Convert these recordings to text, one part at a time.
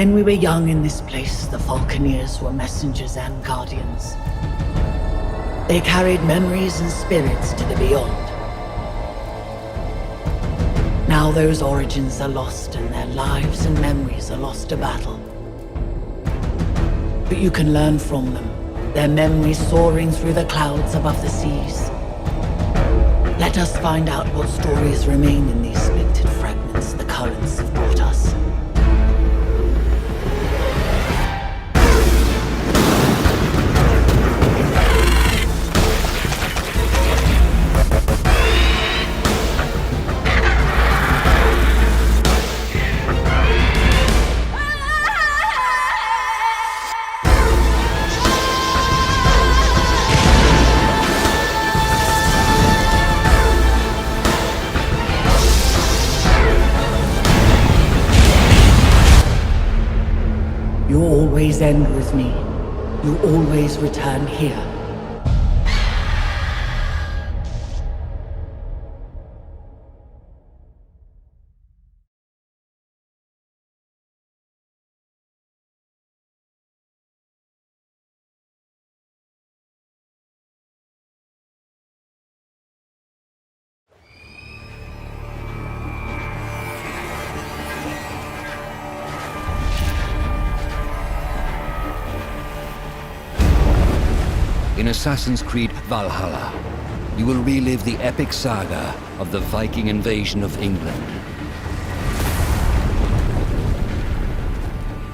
When we were young in this place, the Falconeers were messengers and guardians. They carried memories and spirits to the beyond. Now those origins are lost and their lives and memories are lost to battle. But you can learn from them, their memories soaring through the clouds above the seas. Let us find out what stories remain in these splintered fragments the currents have brought us. You always end with me. You always return here. In Assassin's Creed Valhalla, you will relive the epic saga of the Viking invasion of England.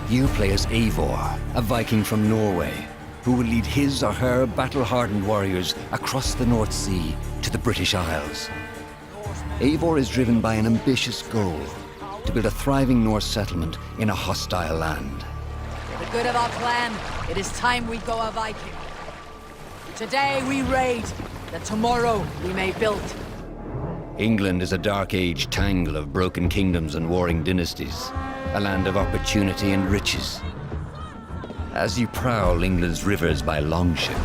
You play as Eivor, a Viking from Norway, who will lead his or her battle-hardened warriors across the North Sea to the British Isles. Eivor is driven by an ambitious goal, to build a thriving Norse settlement in a hostile land. For the good of our clan, it is time we go a Viking. Today we raid, that tomorrow we may build. England is a dark age tangle of broken kingdoms and warring dynasties, a land of opportunity and riches. As you prowl England's rivers by longship,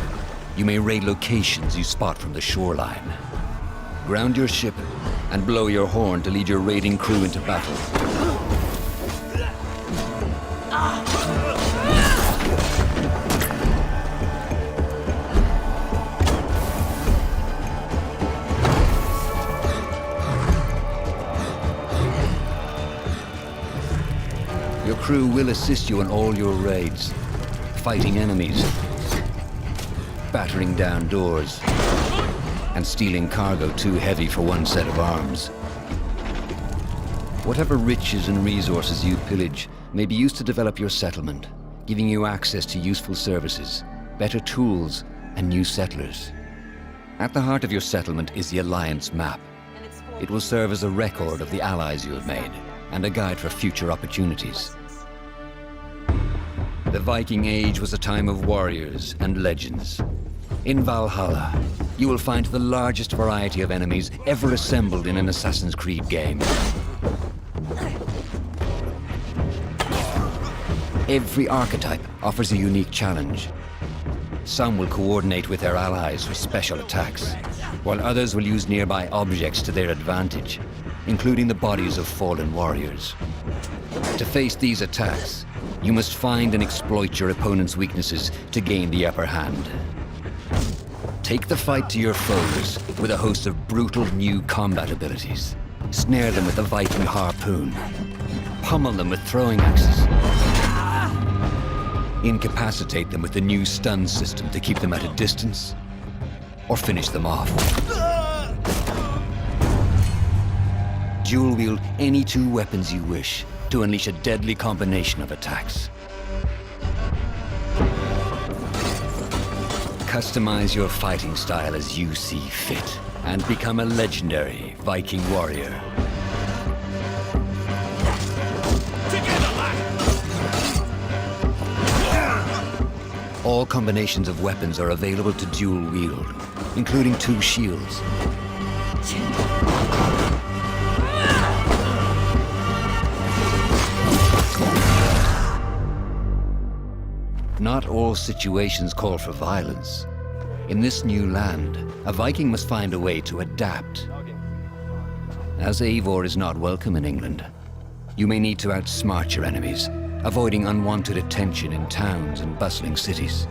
you may raid locations you spot from the shoreline. Ground your ship and blow your horn to lead your raiding crew into battle. Your crew will assist you in all your raids, fighting enemies, battering down doors, and stealing cargo too heavy for one set of arms. Whatever riches and resources you pillage may be used to develop your settlement, giving you access to useful services, better tools, and new settlers. At the heart of your settlement is the Alliance map. It will serve as a record of the allies you have made, and a guide for future opportunities. The Viking Age was a time of warriors and legends. In Valhalla, you will find the largest variety of enemies ever assembled in an Assassin's Creed game. Every archetype offers a unique challenge. Some will coordinate with their allies for special attacks, while others will use nearby objects to their advantage, including the bodies of fallen warriors. To face these attacks, you must find and exploit your opponent's weaknesses to gain the upper hand. Take the fight to your foes with a host of brutal new combat abilities. Snare them with the Viking harpoon. Pummel them with throwing axes. Incapacitate them with the new stun system to keep them at a distance, or finish them off. Dual wield any two weapons you wish to unleash a deadly combination of attacks. Customize your fighting style as you see fit, and become a legendary Viking warrior. All combinations of weapons are available to dual wield, including two shields. Not all situations call for violence. In this new land, a Viking must find a way to adapt. As Eivor is not welcome in England, you may need to outsmart your enemies avoiding unwanted attention in towns and bustling cities.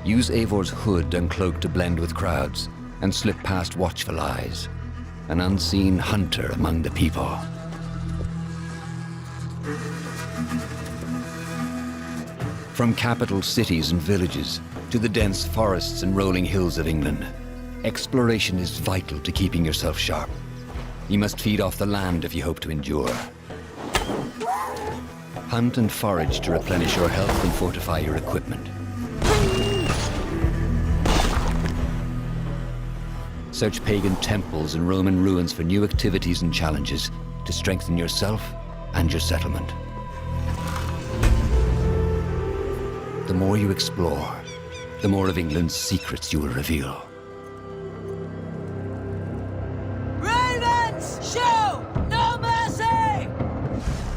Use Eivor's hood and cloak to blend with crowds and slip past watchful eyes, an unseen hunter among the people. From capital cities and villages to the dense forests and rolling hills of England, exploration is vital to keeping yourself sharp. You must feed off the land if you hope to endure. Hunt and forage to replenish your health and fortify your equipment. Search pagan temples and Roman ruins for new activities and challenges to strengthen yourself and your settlement. The more you explore, the more of England's secrets you will reveal. Ravens, show no mercy!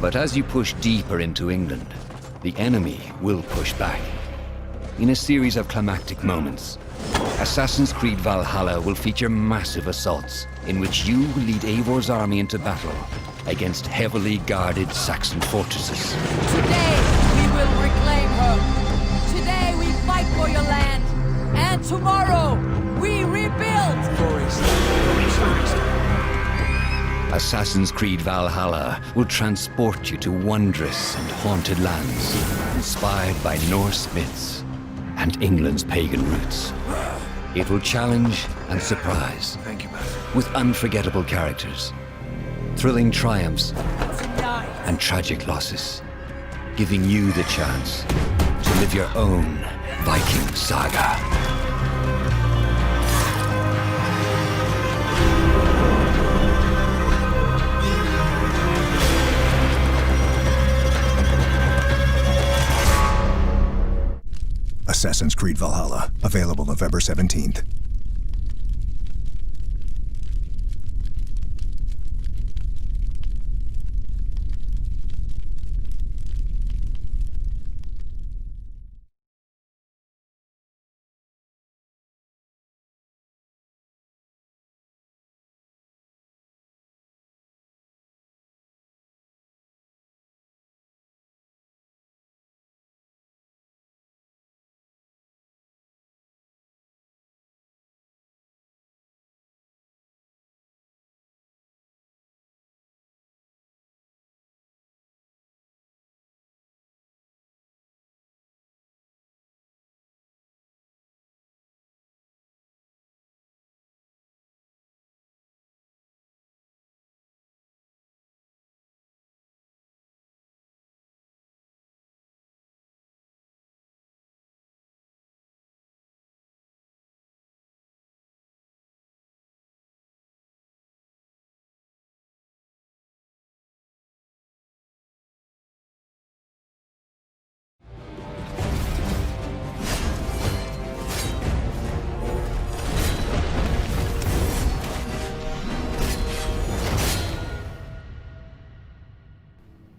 But as you push deeper into England, the enemy will push back. In a series of climactic moments, Assassin's Creed Valhalla will feature massive assaults in which you will lead Eivor's army into battle against heavily guarded Saxon fortresses. Today we will reclaim her. Today we fight for your land. And tomorrow we rebuild. Assassin's Creed Valhalla will transport you to wondrous and haunted lands, inspired by Norse myths and England's pagan roots. It will challenge and surprise. Thank you, man. With unforgettable characters, thrilling triumphs, and tragic losses, giving you the chance to live your own Viking saga. Assassin's Creed Valhalla, available November 17th.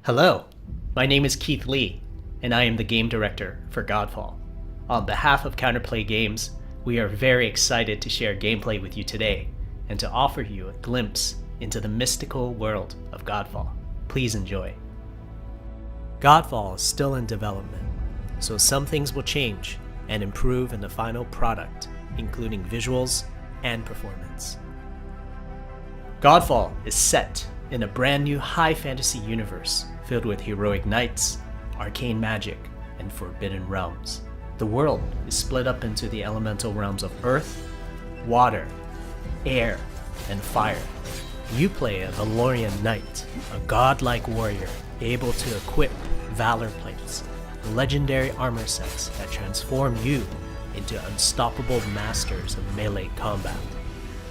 Hello, my name is Keith Lee, and I am the game director for Godfall. On behalf of Counterplay Games, we are very excited to share gameplay with you today and to offer you a glimpse into the mystical world of Godfall. Please enjoy. Godfall is still in development, so some things will change and improve in the final product, including visuals and performance. Godfall is set in a brand new high fantasy universe filled with heroic knights, arcane magic, and forbidden realms. The world is split up into the elemental realms of earth, water, air, and fire. You play a Valorian knight, a godlike warrior able to equip valor plates, legendary armor sets that transform you into unstoppable masters of melee combat.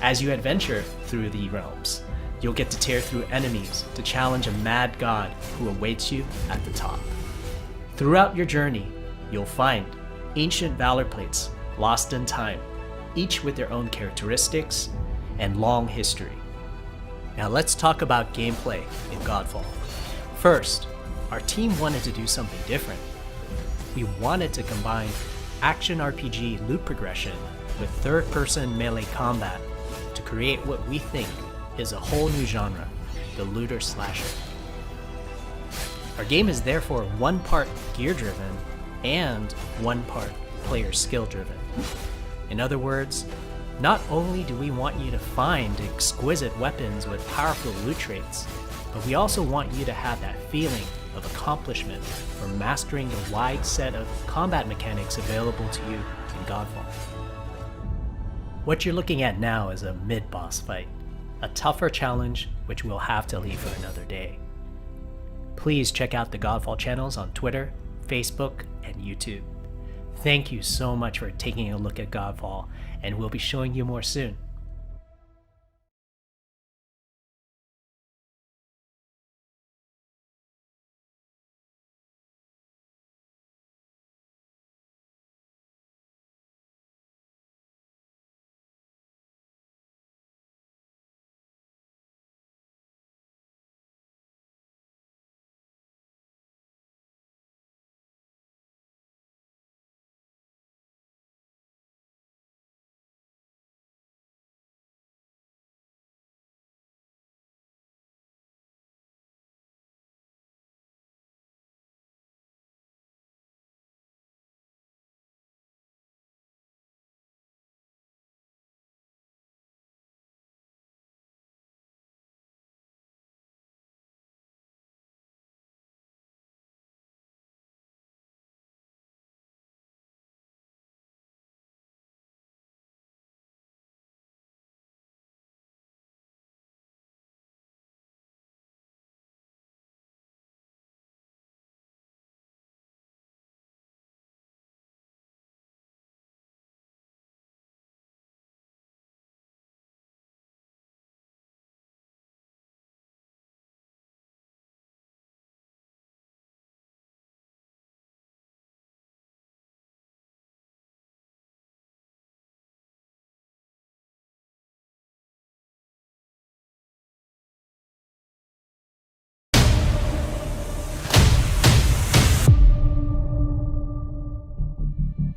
As you adventure through the realms, you'll get to tear through enemies to challenge a mad god who awaits you at the top. Throughout your journey, you'll find ancient valor plates lost in time, each with their own characteristics and long history. Now let's talk about gameplay in Godfall. First, our team wanted to do something different. We wanted to combine action RPG loot progression with third-person melee combat to create what we think is a whole new genre, the looter slasher. Our game is therefore one part gear-driven and one part player skill-driven. In other words, not only do we want you to find exquisite weapons with powerful loot traits, but we also want you to have that feeling of accomplishment from mastering the wide set of combat mechanics available to you in Godfall. What you're looking at now is a mid-boss fight, a tougher challenge which we'll have to leave for another day. Please check out the Godfall channels on Twitter, Facebook, and YouTube. Thank you so much for taking a look at Godfall, and we'll be showing you more soon.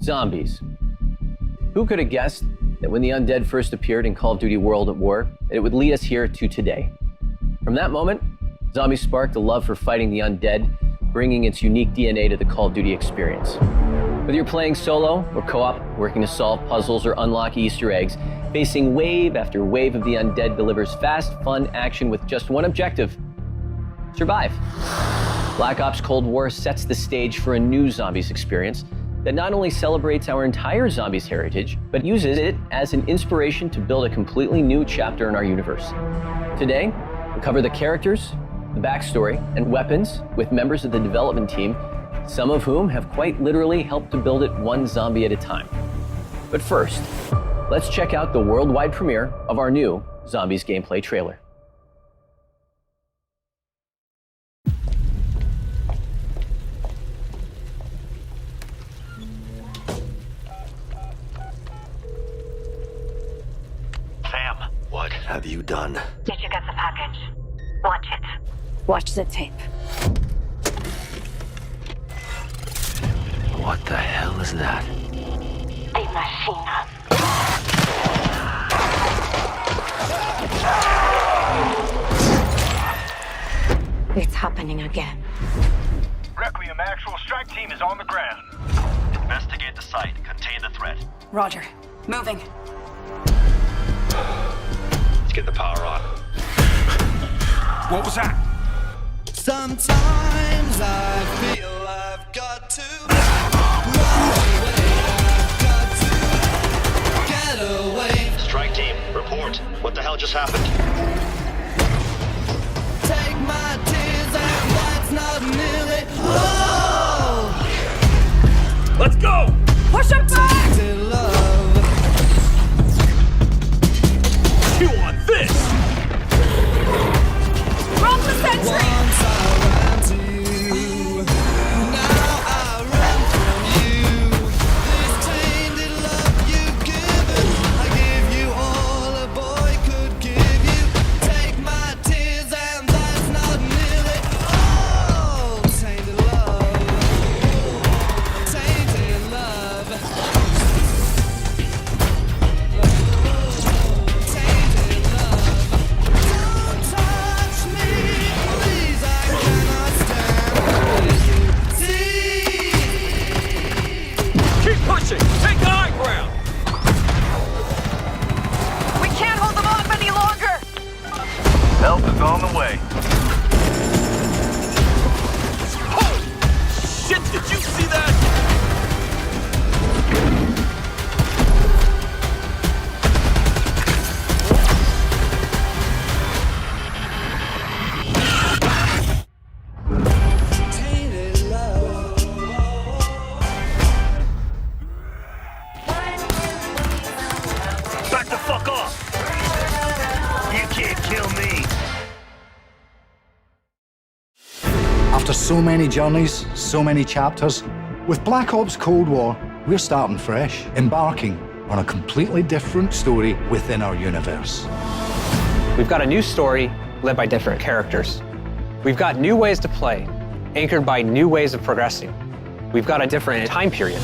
Zombies. Who could have guessed that when the undead first appeared in Call of Duty World at War, that it would lead us here to today? From that moment, zombies sparked a love for fighting the undead, bringing its unique DNA to the Call of Duty experience. Whether you're playing solo or co-op, working to solve puzzles or unlock Easter eggs, facing wave after wave of the undead delivers fast, fun action with just one objective: survive. Black Ops Cold War sets the stage for a new zombies experience that not only celebrates our entire zombies heritage, but uses it as an inspiration to build a completely new chapter in our universe. Today, we'll cover the characters, the backstory, and weapons with members of the development team, some of whom have quite literally helped to build it one zombie at a time. But first, let's check out the worldwide premiere of our new Zombies gameplay trailer. What have you done? Did you get the package? Watch it. Watch the tape. What the hell is that? A machine. It's happening again. Requiem actual strike team is on the ground. Investigate the site. Contain the threat. Roger. Moving. Let's get the power on. What was that? Sometimes I feel I've got to run away, I've got to get away. Strike team, report. What the hell just happened? Take my tears and that's not nearly all. Let's go! Push him back! Tainted love. You want this? Drop the sentry! Once I ran to you, now I run from you. This tainted love you've given, I give you all a boy could give you. Take my tears and that's not nearly all. Tainted love, tainted love. So many journeys, so many chapters. With Black Ops Cold War, we're starting fresh, embarking on a completely different story within our universe. We've got a new story led by different characters. We've got new ways to play, anchored by new ways of progressing. We've got a different time period.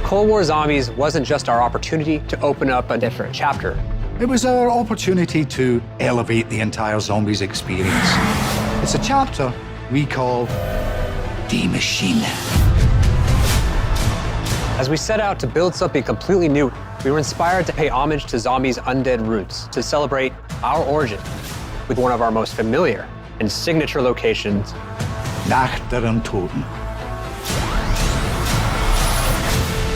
Cold War Zombies wasn't just our opportunity to open up a different chapter. It was our opportunity to elevate the entire Zombies experience. It's a chapter we call Die Machine. As we set out to build something completely new, we were inspired to pay homage to Zombies' undead roots, to celebrate our origin with one of our most familiar and signature locations, Nach der Untoten.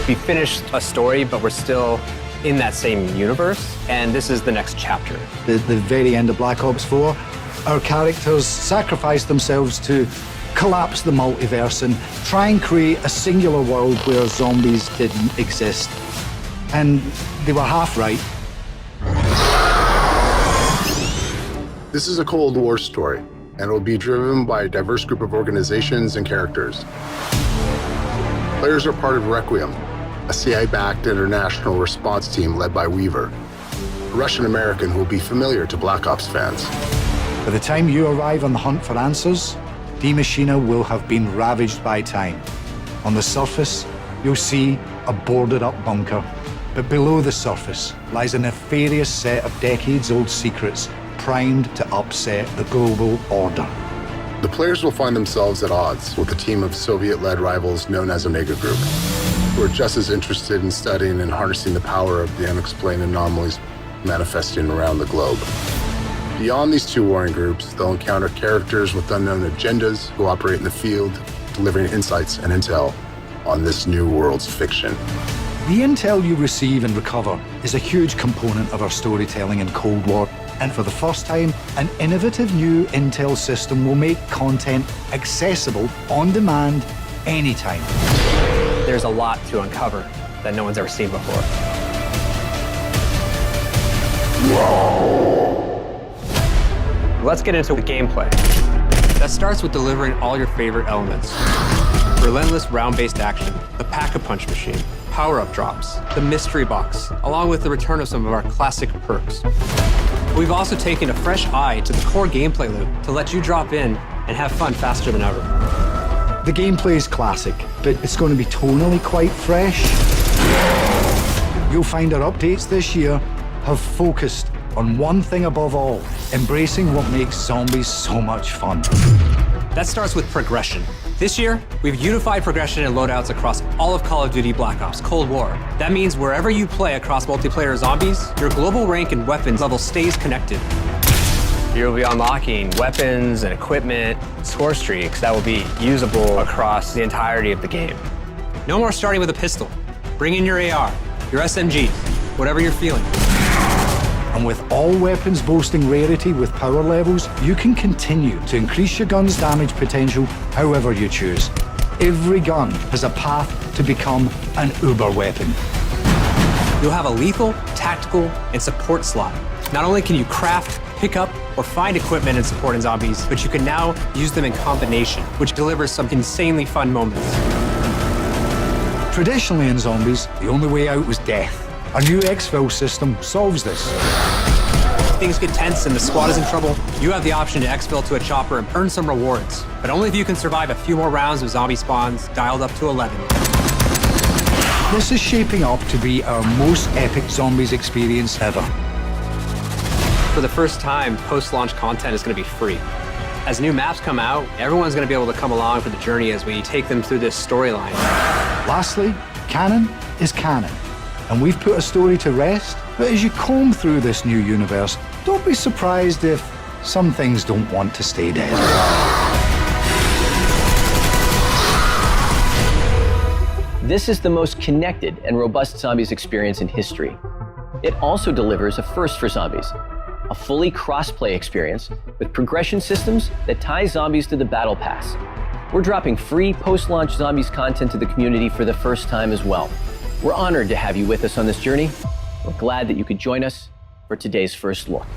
We finished a story, but we're still in that same universe, and this is the next chapter. The very end of Black Ops 4, our characters sacrificed themselves to collapse the multiverse and try and create a singular world where zombies didn't exist. And they were half right. This is a Cold War story, and it will be driven by a diverse group of organizations and characters. Players are part of Requiem, a CIA-backed international response team led by Weaver, a Russian-American who will be familiar to Black Ops fans. By the time you arrive on the hunt for answers, Die Machina will have been ravaged by time. On the surface, you'll see a boarded-up bunker, but below the surface lies a nefarious set of decades-old secrets primed to upset the global order. The players will find themselves at odds with a team of Soviet-led rivals known as Omega Group, who are just as interested in studying and harnessing the power of the unexplained anomalies manifesting around the globe. Beyond these two warring groups, they'll encounter characters with unknown agendas who operate in the field, delivering insights and intel on this new world's fiction. The intel you receive and recover is a huge component of our storytelling in Cold War, and for the first time, an innovative new intel system will make content accessible on demand anytime. There's a lot to uncover that no one's ever seen before. Let's get into the gameplay. That starts with delivering all your favorite elements. Relentless round-based action, the Pack-a-Punch machine, power-up drops, the mystery box, along with the return of some of our classic perks. We've also taken a fresh eye to the core gameplay loop to let you drop in and have fun faster than ever. The gameplay is classic, but it's going to be tonally quite fresh. You'll find our updates this year have focused on one thing above all, embracing what makes zombies so much fun. That starts with progression. This year, we've unified progression and loadouts across all of Call of Duty Black Ops Cold War. That means wherever you play across multiplayer zombies, your global rank and weapons level stays connected. You'll be unlocking weapons and equipment, score streaks that will be usable across the entirety of the game. No more starting with a pistol. Bring in your AR, your SMG, whatever you're feeling. And with all weapons boasting rarity with power levels, you can continue to increase your gun's damage potential however you choose. Every gun has a path to become an uber weapon. You'll have a lethal, tactical, and support slot. Not only can you craft, pick up, or find equipment and support in zombies, but you can now use them in combination, which delivers some insanely fun moments. Traditionally in zombies, the only way out was death. Our new exfil system solves this. If things get tense and the squad is in trouble, you have the option to exfil to a chopper and earn some rewards, but only if you can survive a few more rounds of zombie spawns dialed up to 11. This is shaping up to be our most epic zombies experience ever. For the first time, post-launch content is going to be free. As new maps come out, everyone's going to be able to come along for the journey as we take them through this storyline. Lastly, canon is canon. And we've put a story to rest, but as you comb through this new universe, don't be surprised if some things don't want to stay dead. This is the most connected and robust zombies experience in history. It also delivers a first for zombies, a fully cross-play experience with progression systems that tie zombies to the battle pass. We're dropping free post-launch zombies content to the community for the first time as well. We're honored to have you with us on this journey. We're glad that you could join us for today's first look.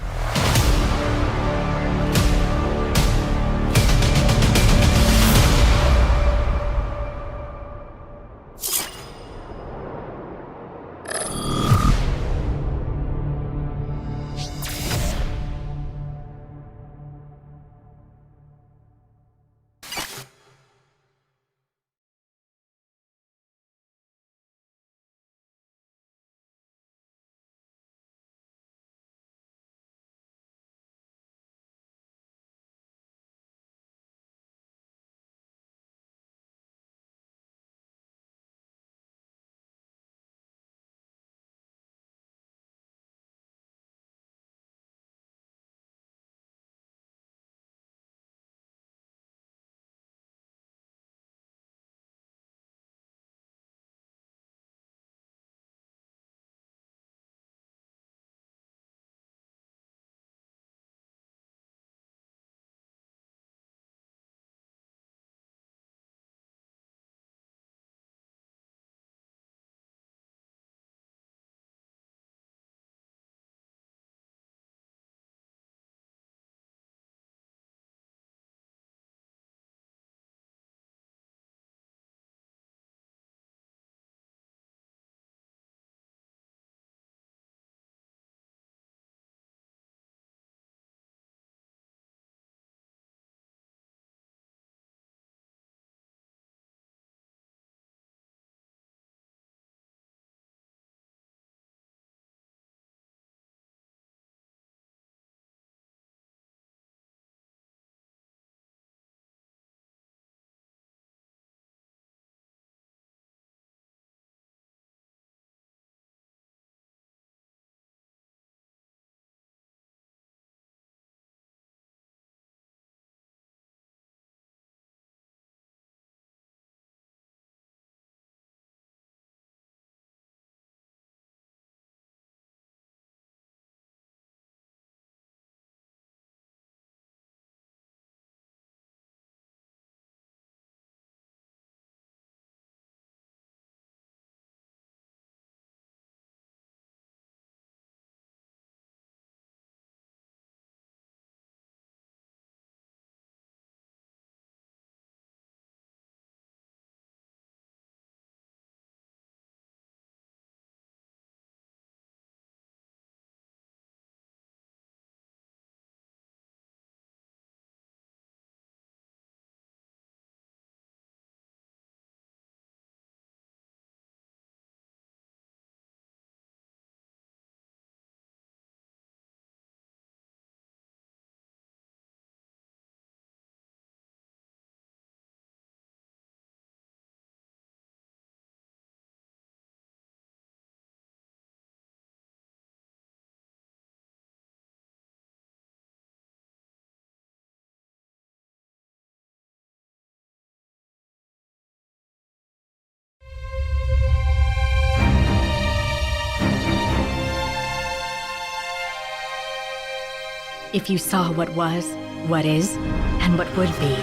If you saw what was, what is, and what would be.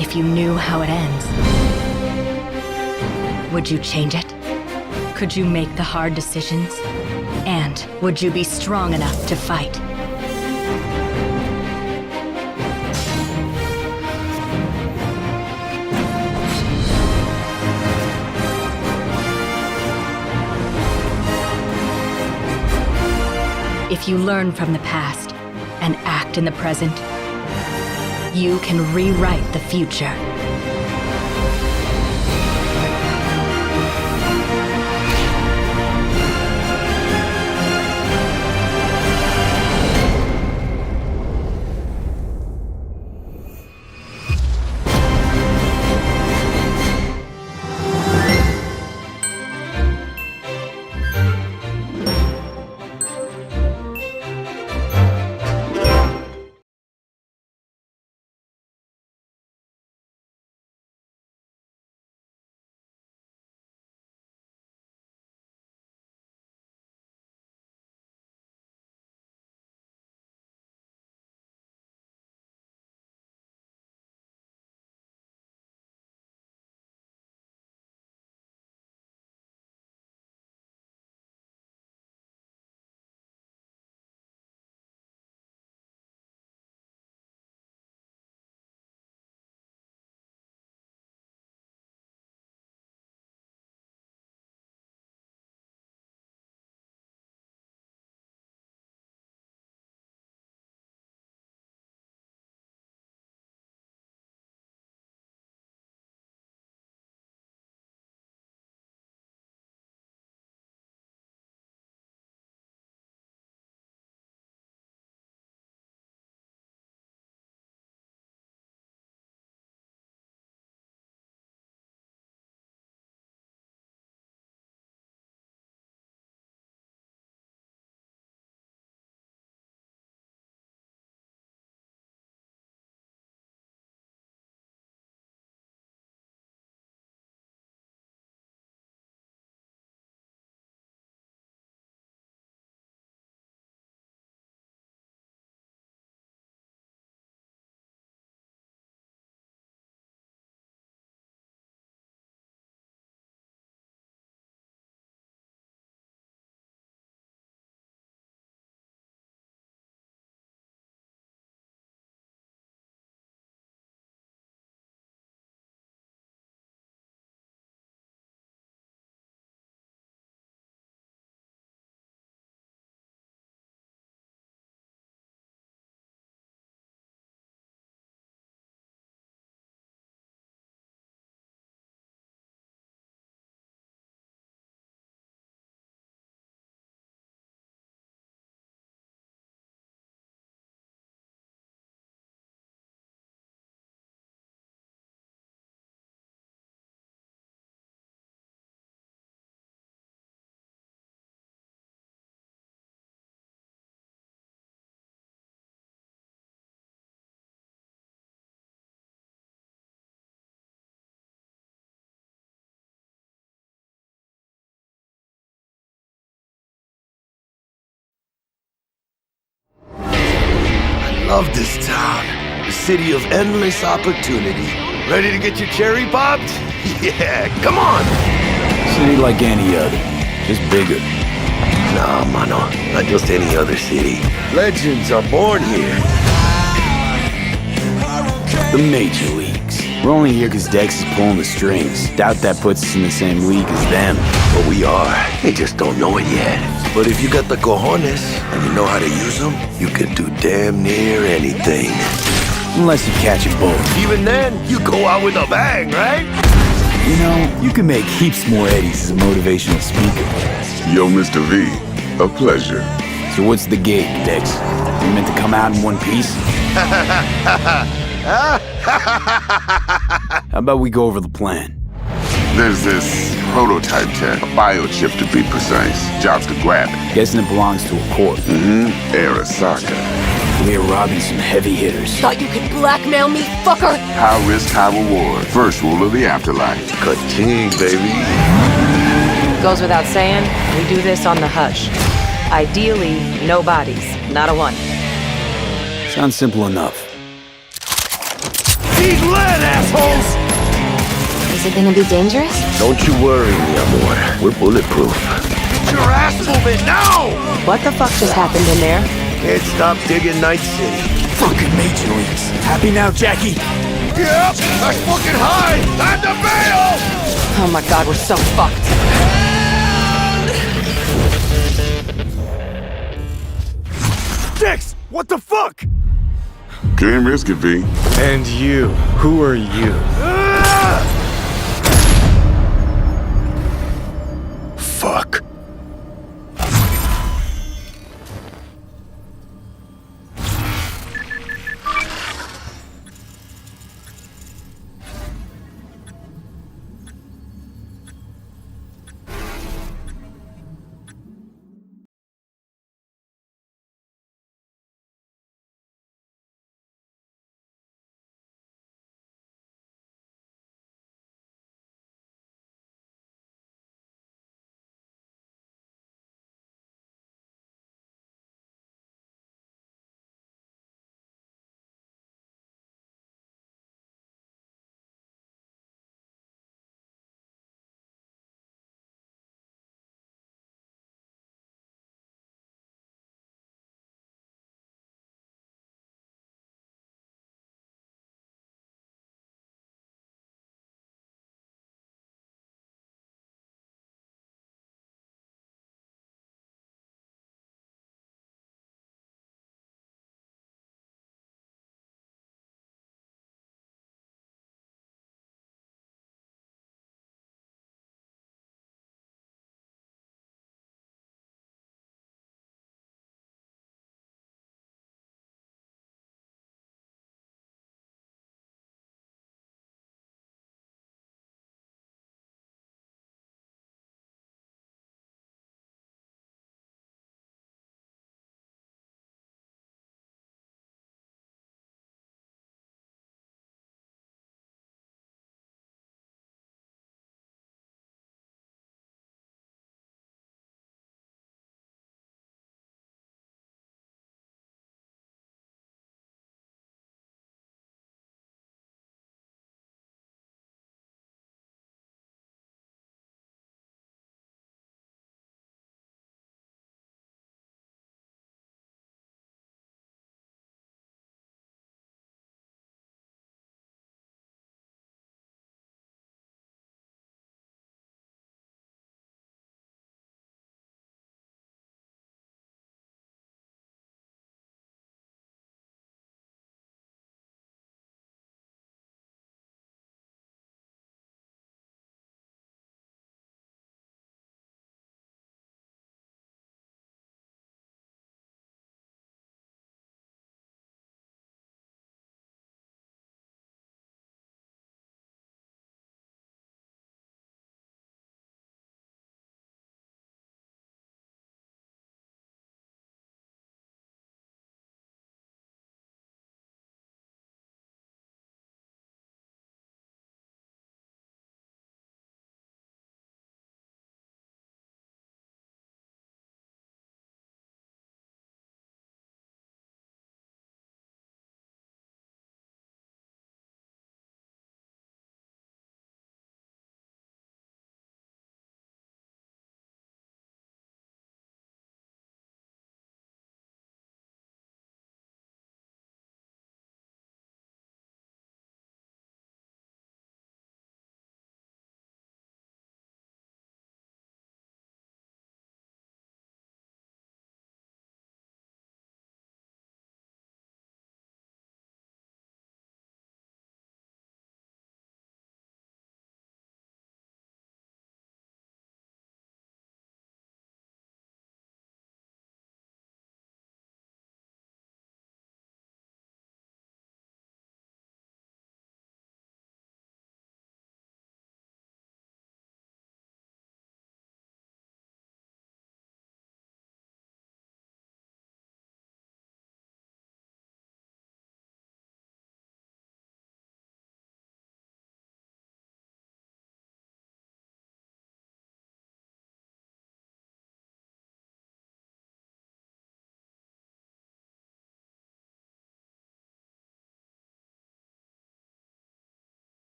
If you knew how it ends. Would you change it? Could you make the hard decisions? And would you be strong enough to fight? If you learn from the past and act in the present, you can rewrite the future. Love this town. The city of endless opportunity. Ready to get your cherry popped? Yeah, come on! City like any other, just bigger. Nah, mano, not just any other city. Legends are born here. The Major Leagues. We're only here because Dex is pulling the strings. Doubt that puts us in the same league as them. But we are. They just don't know it yet. But if you got the cojones and you know how to use them, you can do damn near anything. Unless you catch a bullet. Even then, you go out with a bang, right? You know, you can make heaps more eddies as a motivational speaker. Yo, Mr. V, a pleasure. So what's the gig, Dex? You meant to come out in one piece? How about we go over the plan? There's this prototype tech, a biochip to be precise. Job's to grab it. Guessing it belongs to a corp. Arasaka. We're robbing some heavy hitters. Thought you could blackmail me, fucker? High risk, high reward. First rule of the afterlife. Ka-ching, baby. Goes without saying, we do this on the hush. Ideally, no bodies, not a one. Sounds simple enough. Eat lead, assholes! Is it gonna be dangerous? Don't you worry, mi amor. We're bulletproof. Get your ass moving now! What the fuck just happened in there? Can't stop digging Night City. Fucking Major Leagues. Happy now, Jackie? Yep! That's fucking high! Time to bail! Oh my god, we're so fucked. Dix! What the fuck? Can't risk it, V. And you, who are you? Ah!